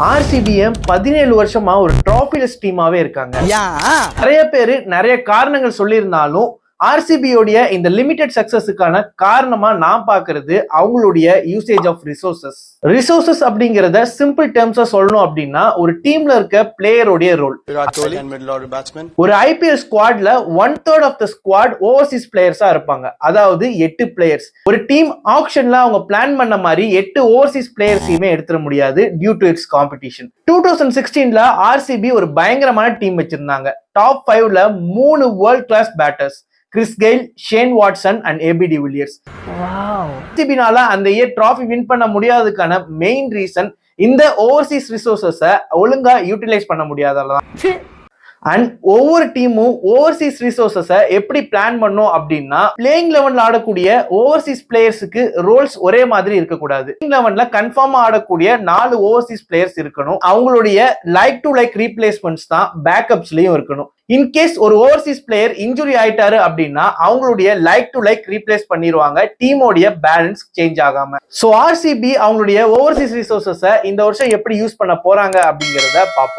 ஆர்சிபியை 17 வருஷமா ஒரு ட்ராஃபிலெஸ் டீமாவே இருக்காங்க. நிறைய பேரு நிறைய காரணங்கள் சொல்லியிருந்தாலும் ஆர்சிபியோடைய இந்த லிமிடெட் சக்சஸுக்கான காரணமா நான் பாக்குறது அவங்களுடைய யூசேஜ் ஆஃப் ரிசோர்சஸ் அப்படிங்கறத சிம்பிள் டேர்ம்ஸா சொல்லணும் அப்படின்னா ஒரு டீம்ல இருக்க பிளேயருடைய ரோல். ஒரு ஐபிஎல் ஸ்குவாட்ல 1/3 ஆஃப் த ஸ்குவாட் ஓவர்சீஸ் பிளேயர்ஸா இருப்பாங்க. அதாவது 8 பிளேயர்ஸ். ஒரு டீம் ஆக்ஷன்ல அவங்க பிளான் பண்ண மாதிரி 8 ஓவர்சீஸ் பிளேயர்ஸையுமே எடுத்துட முடியாது டியூ டு இட்ஸ் காம்படிஷன். 2016ல ஆர்சிபி ஒரு பயங்கரமான டீம் வச்சிருந்தாங்க. டாப் 5ல 3 world class batters, Chris Gayle, Shane Watson and AB de Villiers. ஆர்சிபினால அந்த இயர் டிராஃபி வின் பண்ண முடியாததுக்கான மெயின் ரீசன் இந்த ஓவர்சீஸ் ரிசோர்சஸை ஒழுங்கா யூட்டிலைஸ் பண்ண முடியாததான். அண்ட் ஒவ்வொரு டீமும் ஓவர்சீஸ் ரிசோர்சஸை எப்படி பிளான் பண்ணும் அப்படின்னா பிளேயிங் லெவன்ல ஆடக்கூடிய ஓவர்சீஸ் பிளேயர்ஸுக்கு ரோல்ஸ் ஒரே மாதிரி இருக்கக்கூடாது. பிளேயிங் லெவன்ல கன்ஃபார்மா ஆடக்கூடிய 4 ஓவர்சீஸ் பிளேயர்ஸ் இருக்கணும். அவங்களுடைய லைக் டு லைக் ரீப்ளேஸ்மெண்ட்ஸ் தான் பேக்கப்ஸ்லயும் இருக்கணும். இன்கேஸ் ஒரு ஓவர்சீஸ் பிளேயர் இன்ஜுரி ஆயிட்டாரு அப்படின்னா அவங்களுடைய லைக் டு லைக் ரீப்ளேஸ் பண்ணிடுவாங்க, டீமோடைய பேலன்ஸ் சேஞ்ச் ஆகாம. சோ ஆர்சிபி அவங்களுடைய ஓவர்சீஸ் ரிசோர்சஸை இந்த வருஷம் எப்படி யூஸ் பண்ண போறாங்க அப்படிங்கறத பார்ப்போம்.